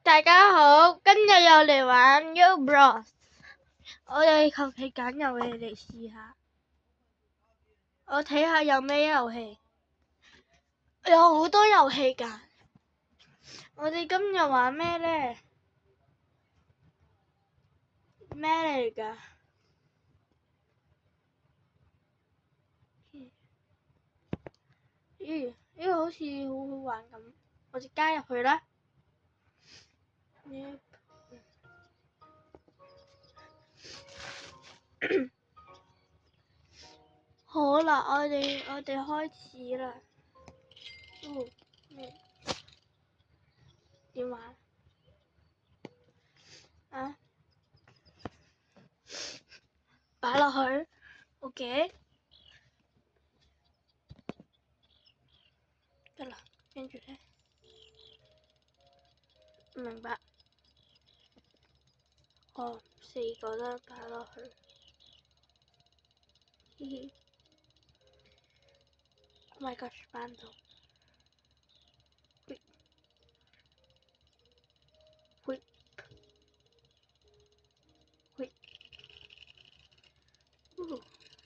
大家好，今日又嚟玩 Roblox，我哋求其揀遊戲嚟試下。我睇下有咩遊戲，有好多遊戲㗎。我哋今日玩咩呢？咩嚟㗎？咦，呢個好似好好玩咁，我哋加入去啦。好啦，我哋開始啦。點玩？啊？擺落去 ，OK。得啦，跟住咧，唔明白。哦，4個都擺落去。嘻嘻。Oh my gosh，搬到。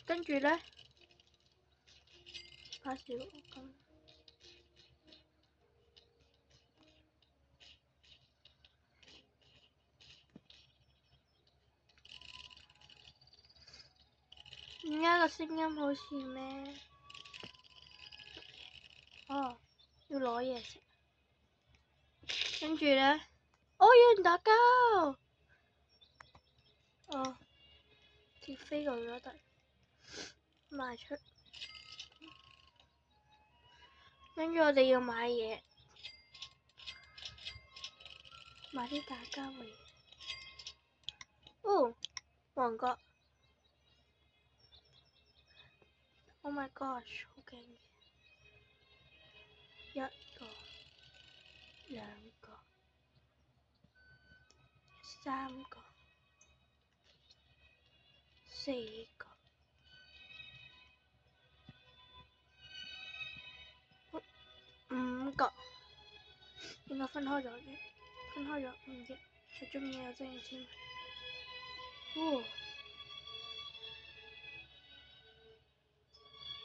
跟住咧，把小咁。點解個聲音好似咩？哦，要攞嘢食。跟住咧，哦，有人打交。哦，鐵飛過咗得，賣出。跟住我哋要買嘢，買啲打交嘅嘢。哦，王國。Oh my gosh，好勁嘅！一個、兩個、三個、4個、5個，應該分開咗嘅，分開咗唔知。我中意有真嘅簽。哦，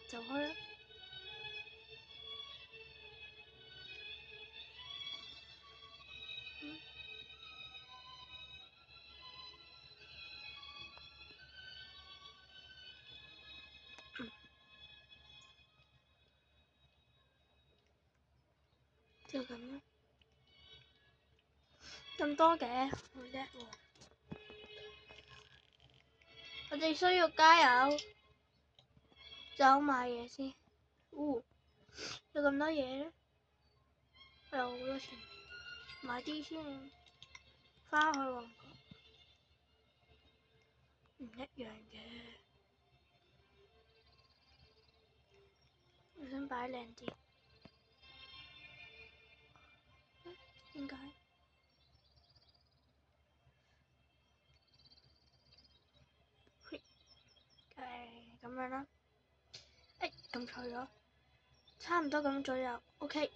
走開啦！就咁啦，咁多嘅，好叻喎！我哋需要加油，走買嘢先。有咁多嘢咧，有好多錢，買啲先。返去王國唔一樣嘅，我想擺靚啲。點解？咁樣啦。撳錯咗，差唔多咁左右。OK。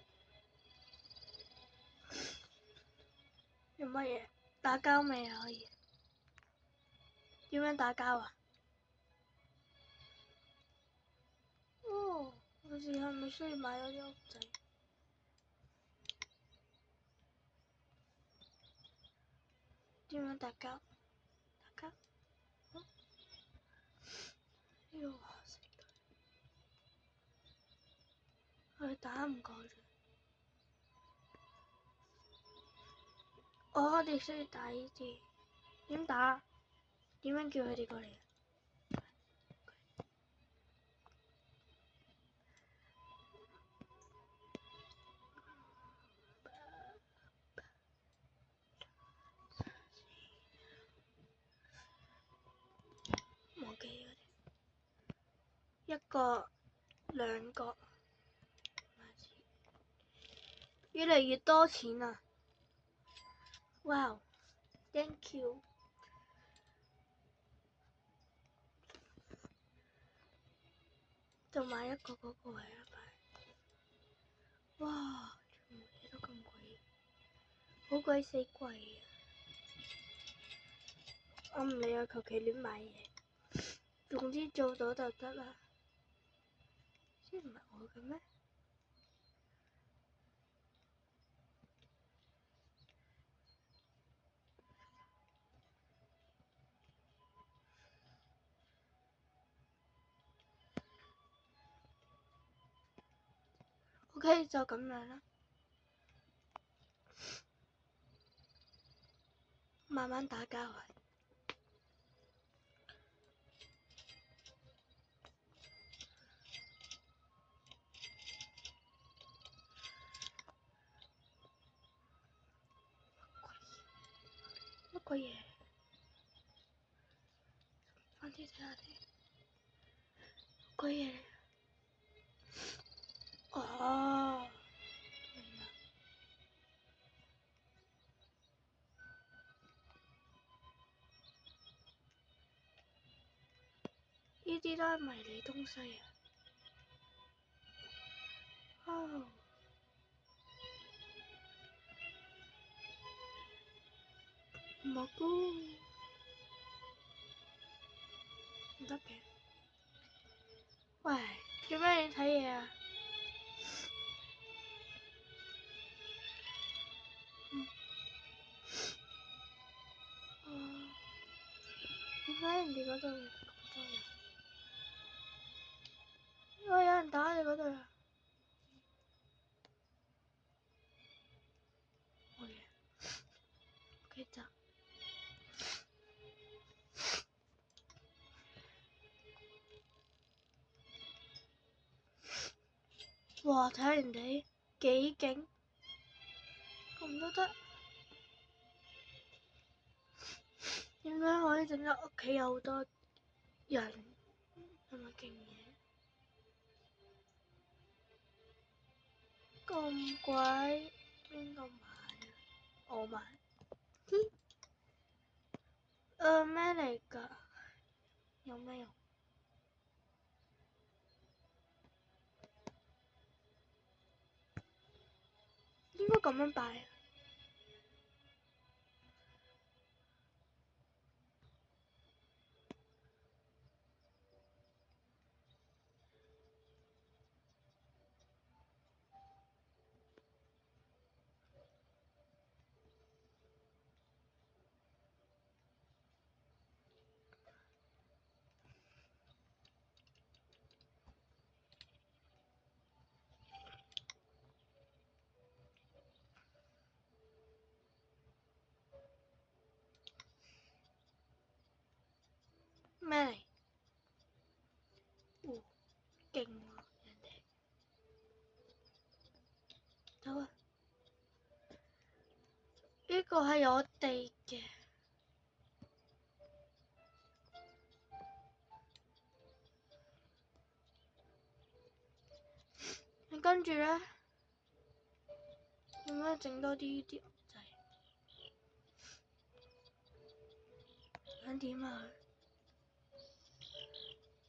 用乜嘢？打交未可以？點樣打交啊？哦，我哋係咪需要買咗啲屋仔？點樣打交？打交？我打唔過佢。我哋需要打呢啲。點打？點樣叫佢哋過嚟？忘記咗。一個、兩個，越嚟越多錢啊！哇 ，Thank you。就買一個嗰個係100。哇，全部嘢都咁貴，好鬼死貴啊！我唔理啊，求其亂買嘢，總之做到就得啦。先唔係我嘅咩？OK，就咁樣啦，慢慢打交啊！乜鬼嘢？翻啲睇下先，乜鬼嘢？哦，明啦。呢啲都係迷你東西啊！哦，蘑菇唔得嘅。喂，做咩你睇嘢啊？點解人哋嗰度咁多人？有人打你嗰度啊！冇嘢，OK 咋？哇！睇下人哋幾勁，咁都得？點解可以整到屋企有好多人咁嘅勁嘢？咁貴，邊個買啊？我買。咩嚟㗎？有咩用？應該咁樣擺。咩嚟？勁喎人哋。走啊！呢個係我哋嘅。跟住咧，點樣整多啲呢啲牛仔？想點啊？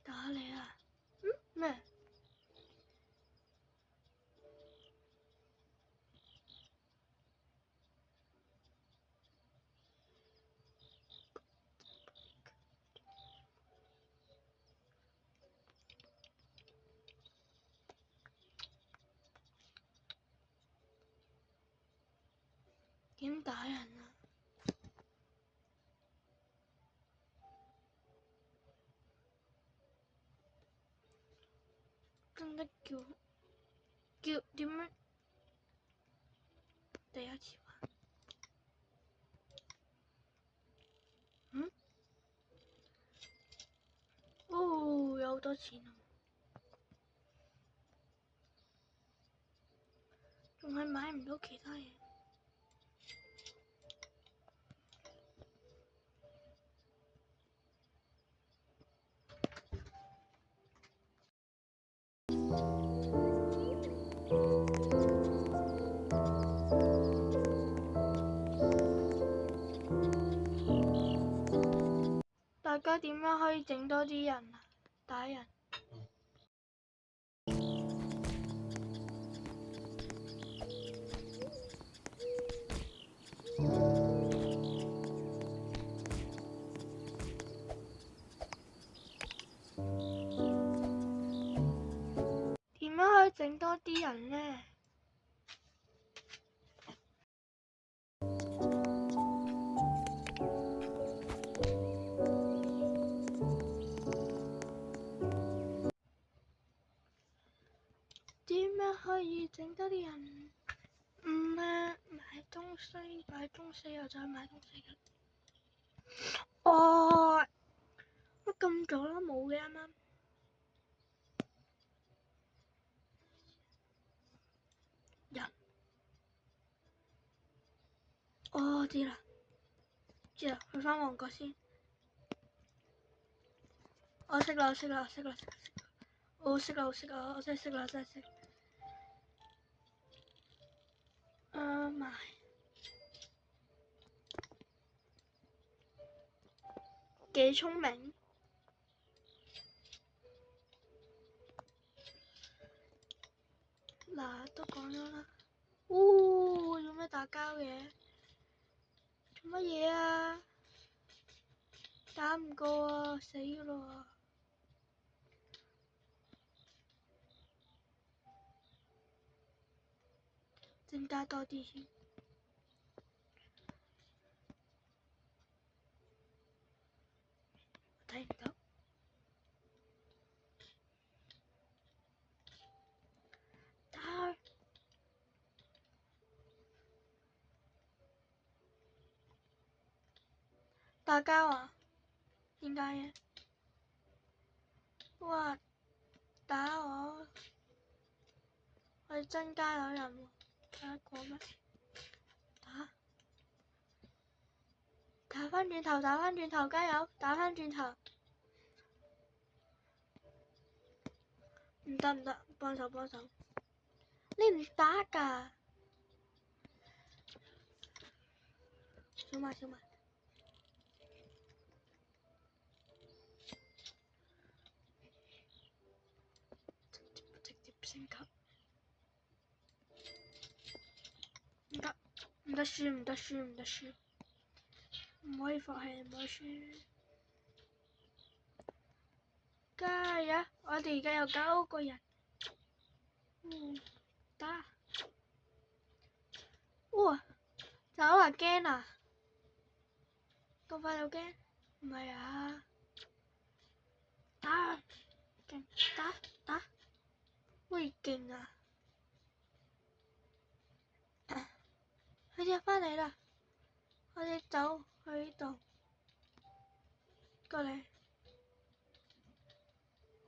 打你啊！咩？點打人啊？真的叫點樣？第一次玩。哦，有好多錢啊！仲係買唔到其他嘢。大家點樣可以整多啲人啊？打人。點樣可以整多啲人呢？點樣可以整多啲人？買東西又再買東西嘅。哦，乜咁早啦？冇嘅啱啱。人。哦，知啦，去返旺角先。我識啦，我真係識啦，買。幾聰明。嗱，都講咗啦。做咩打交嘅？做乜嘢啊？打唔過啊，死咯！增加多啲先。睇唔到。打交啊？點解嘅？哇！打我！我哋增加咗人喎，打得過咩？打返轉頭，加油！打返轉頭。唔得，幫手。你唔打㗎？小麥。直接升級。唔得輸。唔可以放棄，唔可以輸。加油！我哋而家有9個人。打！哇！走啊！驚啊！咁快就驚？唔係啊！打！勁！打！喂，勁啊！佢哋返嚟啦！我哋走去呢度。過嚟。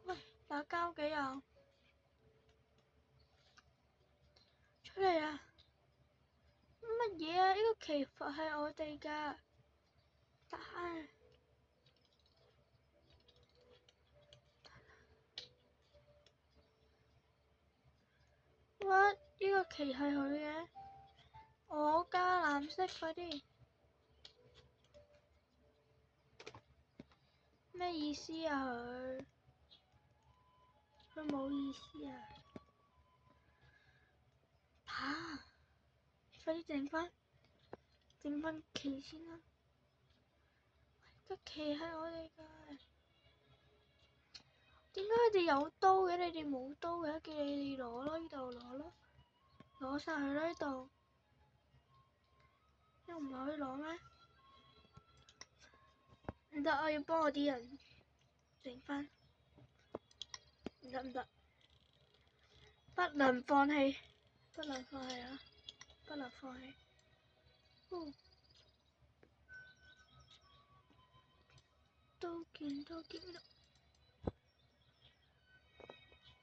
喂，打交嘅又出嚟啊！乜嘢啊？呢個祈福係我哋㗎。打！哇！呢個旗係佢嘅。我加藍色，快啲！咩意思啊佢冇意思啊！快啲整返旗先啦！個旗係我哋㗎。點解佢哋有刀嘅？你哋冇刀嘅，叫你哋攞咯，呢度攞咯，攞晒佢啦呢度。呢度唔可以攞咩？唔得，我要幫我啲人整返。唔得，不能放棄啊！不能放棄。刀劍呢度。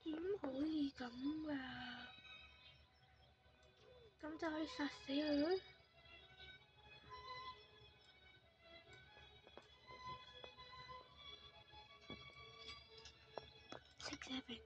點可以咁㗎？咁就可以殺死佢？6-7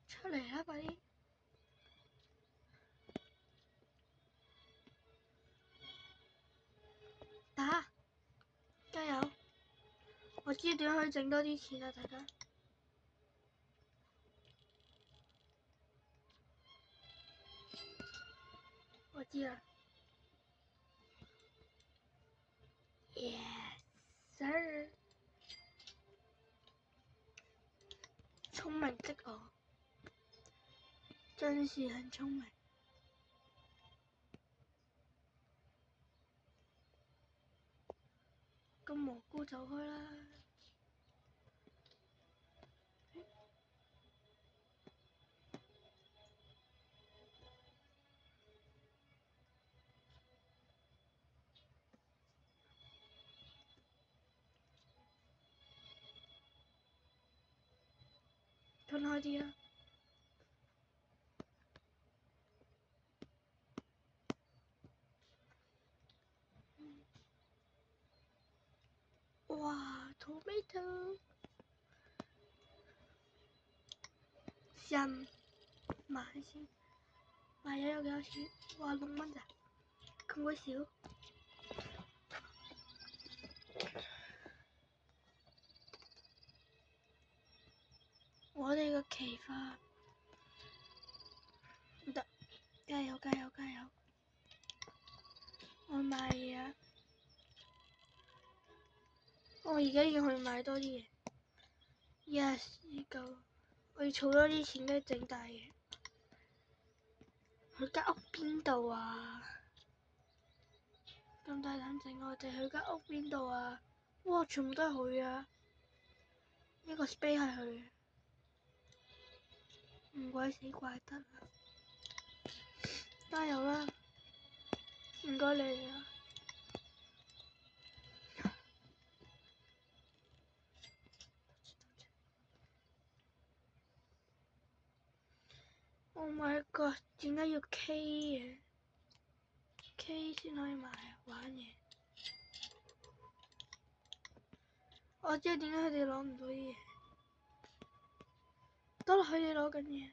出嚟啦！快啲！我知點可以整多啲錢啦，大家。我知啦。Yes, sir。聰明的我，真是很聰明。咁蘑菇走開啦！吞開啲啦！哇 ，tomato， 人買先，買咗有幾多錢？哇，6蚊咋？咁鬼少？我哋個奇花唔得，加油加油加油！我買嘢啊！我而家要去買多啲嘢。Yes， 呢夠，我要儲多啲錢跟住整大嘢。佢間屋邊度啊？咁大膽整我哋去間屋邊度啊？哇！全部都係佢啊！呢個 space 係佢，唔鬼死怪得啦！加油啦！唔該你啊！Oh my god！點解要 K 嘅？K 先可以買啊！玩嘢。我知點解佢哋攞唔到啲嘢。得啦，佢哋攞緊嘢。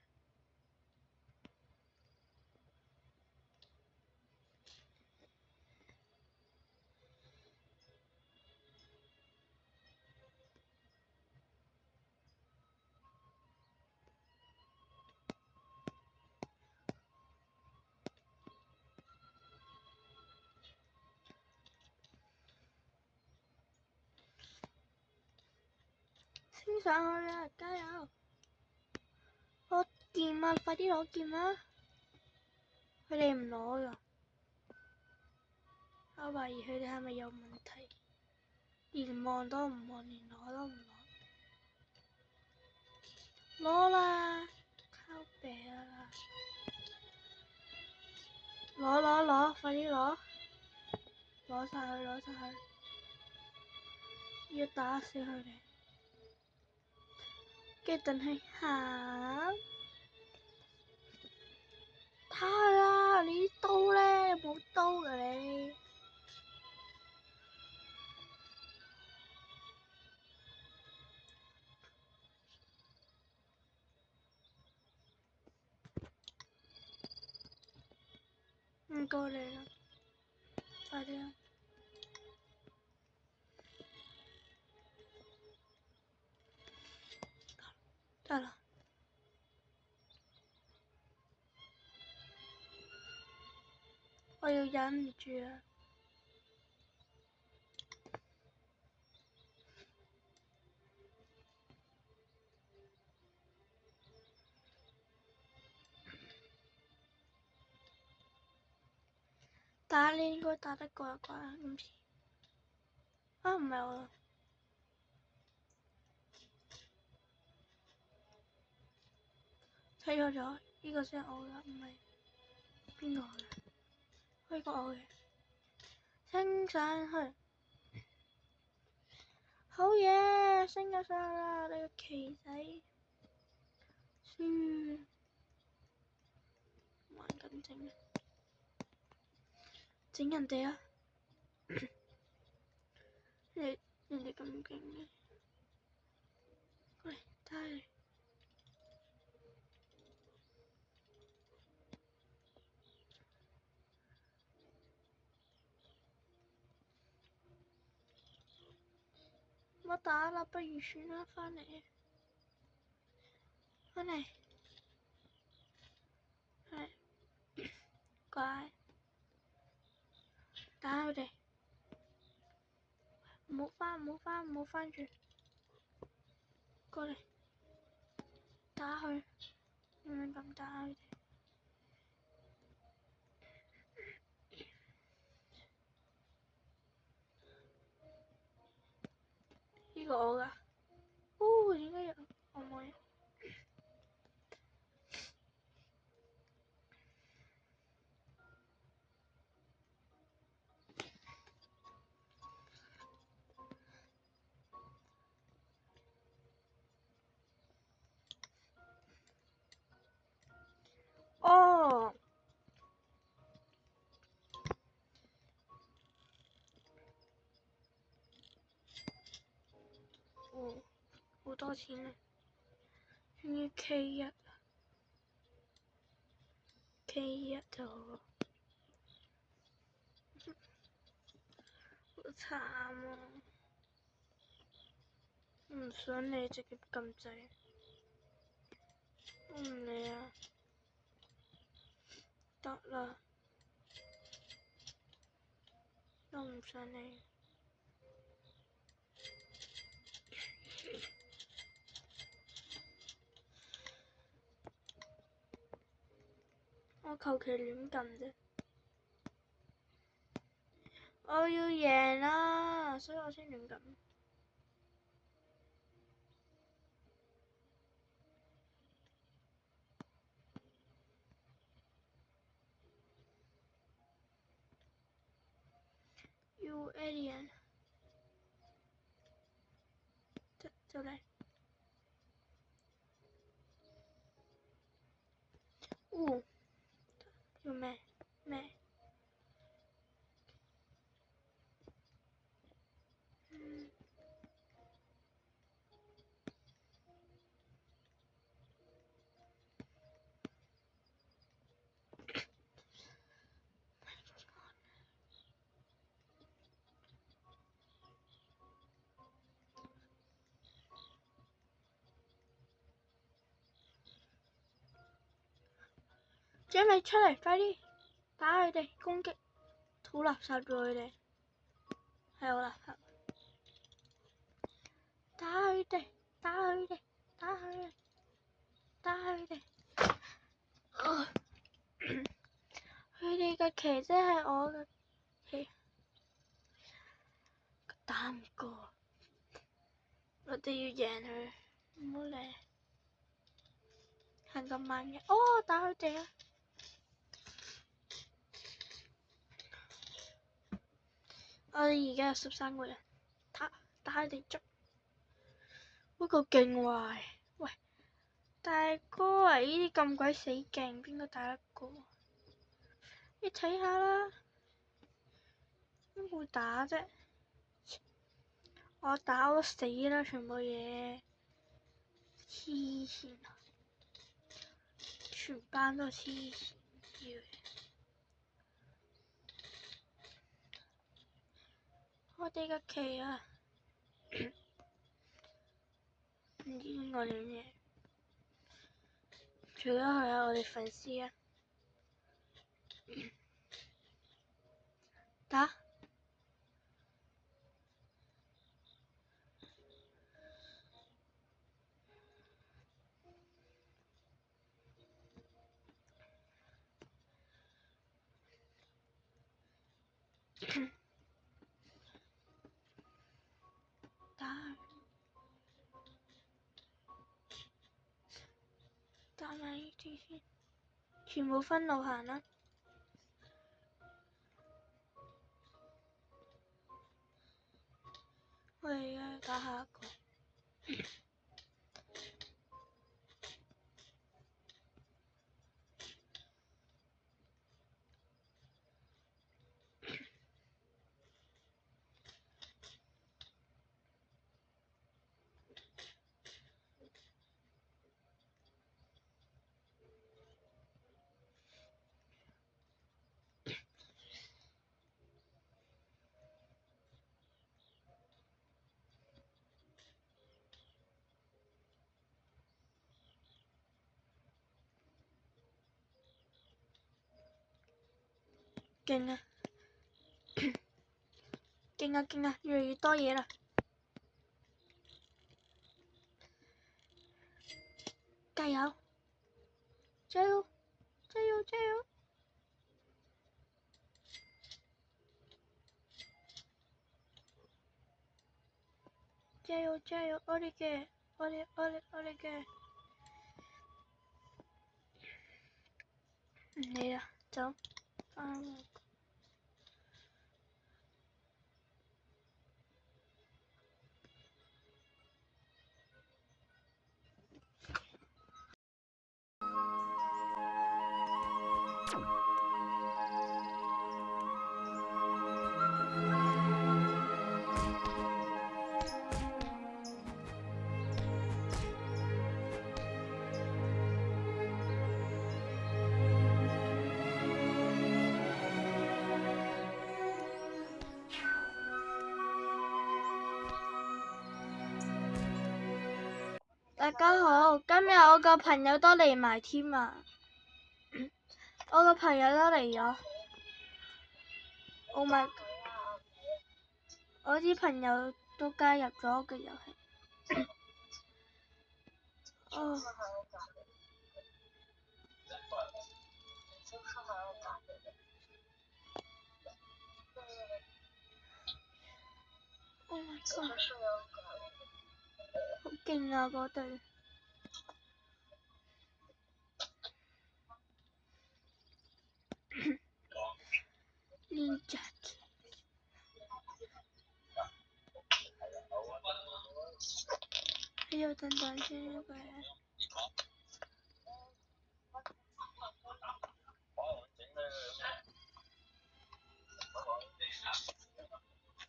升上去啊！加油！攞劍啊！快啲攞劍啦！佢哋唔攞㗎。我懷疑佢哋係咪有問題？連望都唔望，連攞都唔攞。攞啦！靠病啊！攞！快啲攞！攞晒佢！攞晒佢！要打死佢哋！跟住等佢行。睇下你啲刀咧，冇刀㗎你。唔該你啦，快啲啦！得啦，我要忍唔住啊！打你應該打得過一關今次。啊，唔係我。睇錯咗，呢個先係我㗎，唔係邊個嘅？呢個我嘅。升上去，好嘢！升咗上去啦，你個旗仔。輸。玩緊整。整人哋啊！人哋咁勁嘅，過嚟打你！乜我打啦，不如算啦，返嚟，返嚟，係，乖，打佢哋，唔好返住，過嚟，打佢，亂咁打佢哋。呢個我㗎，哦，點解有我冇嘢？哦，哦，好多錢啊！仲要 K1，K1 就好慘啊！唔想你直接撳掣，我唔理啊，得啦，都唔想你。我求其亂撳啫，我要贏啦，所以我先亂撳。You alien， 就嚟。哦，要咩？Jamie 出嚟，快啲打佢哋，攻擊土垃圾咗佢哋，係好垃圾。打佢哋！佢哋嘅旗即係我嘅旗，打唔過，我哋要贏佢，唔好理，行咁慢嘅。哦，打佢哋啊！我哋而家有13個人，打佢哋捉，不過勁壞。喂，大哥啊，呢啲咁鬼死勁，邊個打得過？你睇下啦，邊會打啫？我打我都死啦，全部嘢黐線，全班都黐線。我哋嘅旗啊，唔知邊個亂嘢，除咗佢係我哋粉絲啊，打。打埋呢啲先，全部分路行啦。我哋而家打下一個。勁啊！勁啊勁啊！越嚟越多嘢啦！加油！加油！加油！加油！加油！加油！我哋嘅，我哋嘅。嚟啦，走！大家好，今日我個朋友都嚟埋添啊！我個朋友都嚟咗，Oh my！我啲朋友都加入咗個遊戲。哦。Oh my god！好勁啊嗰隊！練習。你要等等先呢個人。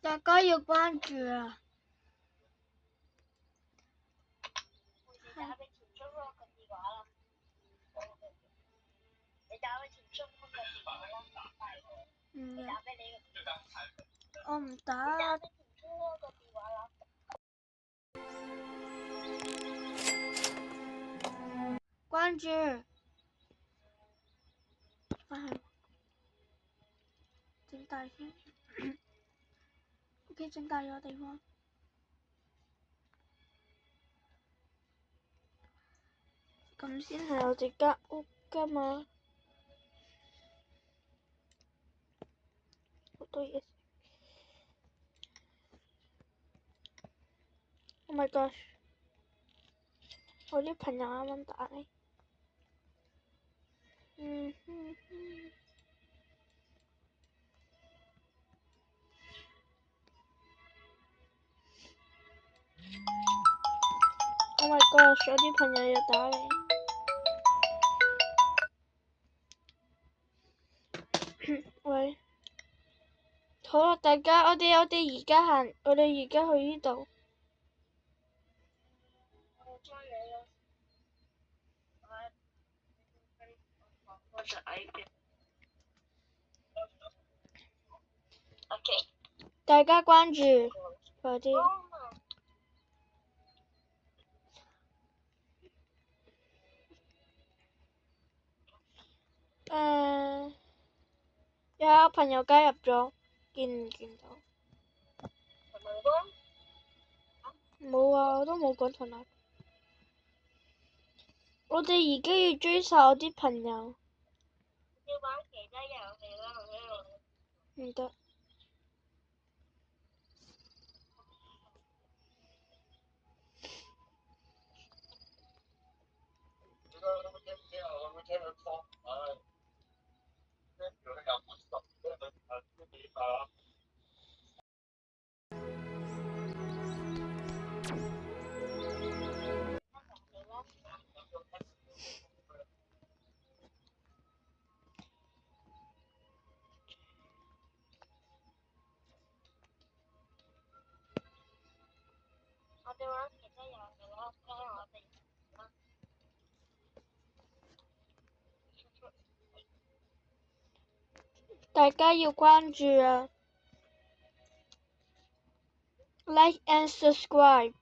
大家要關注啊！我唔打。關注。整大先。OK， 整大咗地方。咁先係我隻間屋㗎嘛。好多嘢食。Oh my gosh！我啲朋友啱啱打嚟。Oh my gosh！我啲朋友又打嚟。喂。好啦，大家，我哋而家行，我哋而家去呢度。大家關注，快啲。有朋友加入咗，見唔見到？冇啊，我都冇講同佢。我哋而家要追晒我啲朋友。要玩其他遊戲啦，唔得。大家要關注啊 ！Like and subscribe。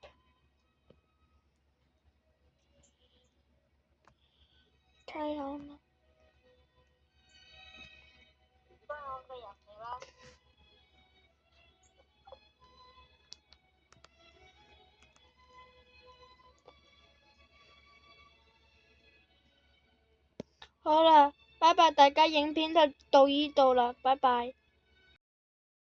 加油啦！好啦，拜拜，大家影片就到依度啦，拜拜。